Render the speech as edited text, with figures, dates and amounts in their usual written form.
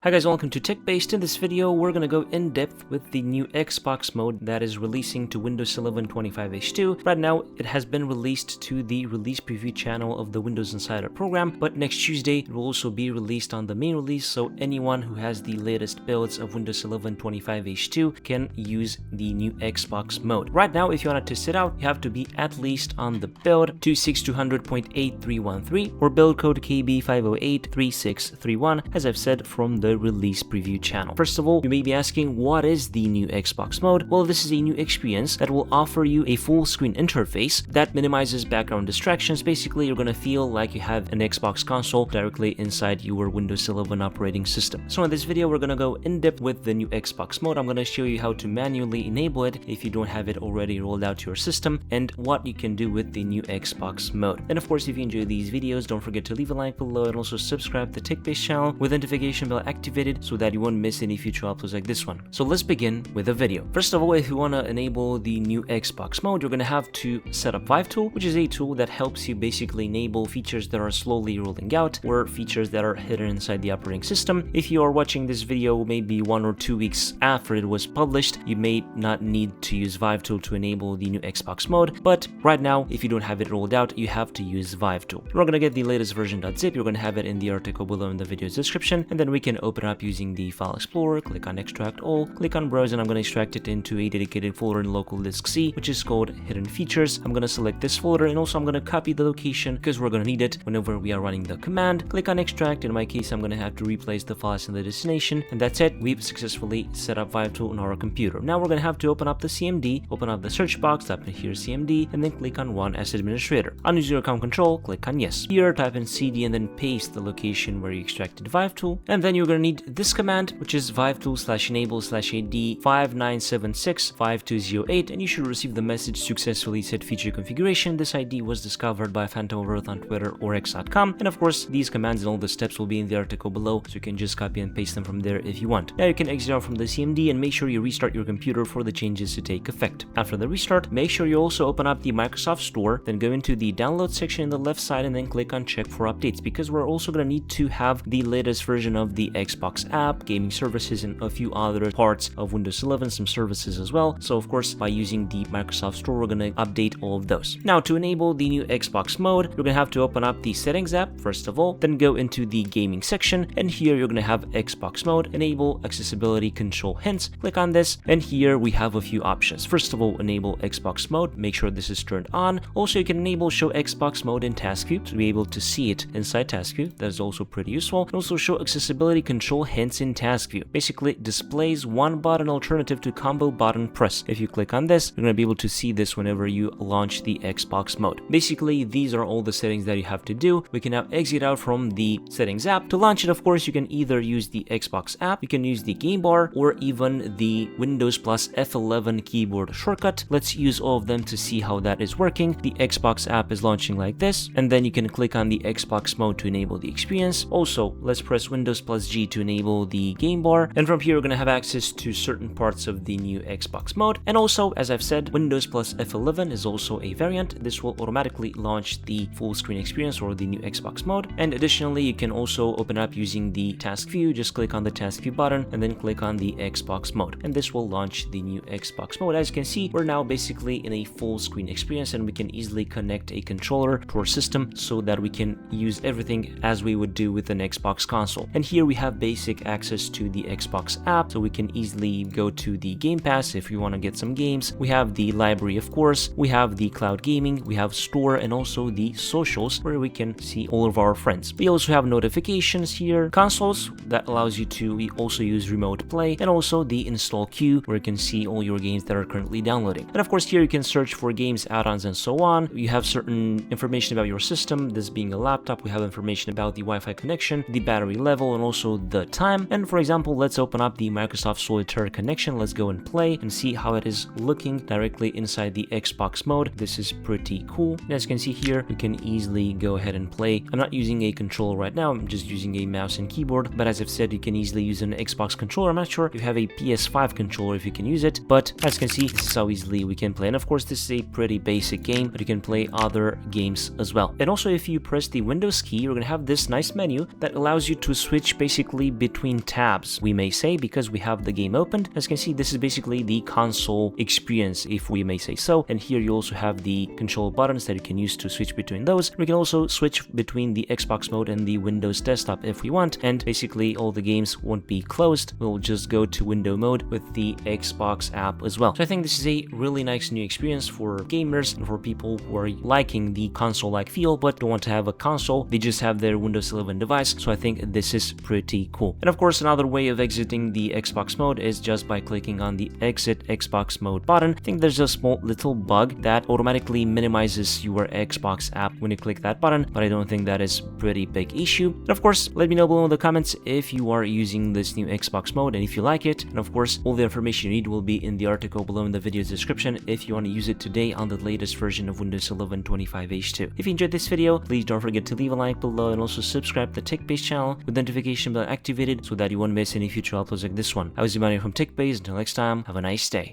Hi guys, welcome to TechBased. In this video, we're going to go in depth with the new Xbox mode that is releasing to Windows 11 25H2. Right now, it has been released to the release preview channel of the Windows Insider program, but next Tuesday, it will also be released on the main release, so anyone who has the latest builds of Windows 11 25H2 can use the new Xbox mode. Right now, if you want to test it out, you have to be at least on the build 26200.8313 or build code KB5083631, as I've said from the release preview channel. First of all, you may be asking, what is the new Xbox mode? Well, this is a new experience that will offer you a full screen interface that minimizes background distractions. Basically, you're going to feel like you have an Xbox console directly inside your Windows 11 operating system. So in this video, we're going to go in depth with the new Xbox mode. I'm going to show you how to manually enable it if you don't have it already rolled out to your system, and what you can do with the new Xbox mode. And of course, if you enjoy these videos, don't forget to leave a like below and also subscribe to the TechBased channel with notification bell activated so that you won't miss any future uploads like this one. So let's begin with the video. First of all, if you want to enable the new Xbox mode, you're going to have to set up Vive Tool, which is a tool that helps you basically enable features that are slowly rolling out or features that are hidden inside the operating system. If you are watching this video maybe 1 or 2 weeks after it was published, you may not need to use Vive Tool to enable the new Xbox mode, but right now, if you don't have it rolled out, you have to use Vive Tool. We're going to get the latest version.zip. You're going to have it in the article below in the video's description, and then we can open up using the File Explorer, click on Extract All, click on Browse, and I'm going to extract it into a dedicated folder in local disk C, which is called Hidden Features. I'm going to select this folder, and also I'm going to copy the location because we're going to need it whenever we are running the command. Click on Extract. In my case, I'm going to have to replace the files in the destination, and that's it. We've successfully set up Vive Tool on our computer. Now we're going to have to open up the CMD, open up the search box, type in here CMD, and then click on Run as Administrator. On User Account Control, click on Yes. Here, type in CD and then paste the location where you extracted Vive Tool, and then you're going to need this command, which is vivetool/enable/ad 59765208, and you should receive the message successfully set feature configuration. This ID was discovered by Phantom of Earth on Twitter or X.com, and of course these commands and all the steps will be in the article below, so you can just copy and paste them from there if you want. Now you can exit out from the CMD and make sure you restart your computer for the changes to take effect. After the restart, make sure you also open up the Microsoft Store, then go into the download section in the left side and then click on check for updates, because we're also going to need to have the latest version of the Xbox app, gaming services, and a few other parts of Windows 11, some services as well. So of course, by using the Microsoft Store, we're going to update all of those. Now to enable the new Xbox mode, you're going to have to open up the settings app first of all, then go into the gaming section, and here you're going to have Xbox mode, enable accessibility control hints. Click on this, and here we have a few options. First of all, enable Xbox mode, make sure this is turned on. Also, you can enable show Xbox mode in task view to be able to see it inside task view. That is also pretty useful. And also show accessibility control hints in task view. Basically displays one button alternative to combo button press. If you click on this, you're going to be able to see this whenever you launch the Xbox mode. Basically, these are all the settings that you have to do. We can now exit out from the settings app. To launch it, of course, you can either use the Xbox app, you can use the game bar, or even the Windows plus F11 keyboard shortcut. Let's use all of them to see how that is working. The Xbox app is launching like this, and then you can click on the Xbox mode to enable the experience. Also, let's press Windows plus G to enable the game bar, and from here we're going to have access to certain parts of the new Xbox mode. And also, as I've said, Windows plus F11 is also a variant. This will automatically launch the full screen experience or the new Xbox mode. And additionally, you can also open up using the task view. Just click on the task view button and then click on the Xbox mode, and this will launch the new Xbox mode. As you can see, we're now basically in a full screen experience, and we can easily connect a controller to our system so that we can use everything as we would do with an Xbox console. And here we have basic access to the Xbox app, so we can easily go to the Game Pass if you want to get some games. We have the library, of course, we have the cloud gaming, we have store, and also the socials where we can see all of our friends. We also have notifications here, consoles that allows you to also use remote play, and also the install queue where you can see all your games that are currently downloading. And of course, here you can search for games, add-ons, and so on. You have certain information about your system, this being a laptop. We have information about the Wi-Fi connection, the battery level, and also the time. And for example, let's open up the Microsoft Solitaire connection. Let's go and play and see how it is looking directly inside the Xbox mode. This is pretty cool. And as you can see here, you can easily go ahead and play. I'm not using a controller right now, I'm just using a mouse and keyboard, but as I've said, you can easily use an Xbox controller. I'm not sure if you have a PS5 controller if you can use it, but as you can see, this is how easily we can play. And of course, this is a pretty basic game, but you can play other games as well. And also, if you press the Windows key, you're going to have this nice menu that allows you to switch basically basically between tabs, we may say, because we have the game opened. As you can see, this is basically the console experience, if we may say so. And here you also have the control buttons that you can use to switch between those. We can also switch between the Xbox mode and the Windows desktop if we want, and basically all the games won't be closed. We'll just go to window mode with the Xbox app as well. So I think this is a really nice new experience for gamers and for people who are liking the console-like feel but don't want to have a console. They just have their Windows 11 device. So I think this is pretty cool. And of course, another way of exiting the Xbox mode is just by clicking on the exit Xbox mode button. I think there's a small little bug that automatically minimizes your Xbox app when you click that button, but I don't think that is a pretty big issue. And of course, let me know below in the comments if you are using this new Xbox mode and if you like it. And of course, all the information you need will be in the article below in the video's description if you want to use it today on the latest version of Windows 11 25H2. If you enjoyed this video, please don't forget to leave a like below and also subscribe to the TechBased channel with the notification bell activated so that you won't miss any future uploads like this one. I was Emmanuel from TechBased. Until next time, have a nice day.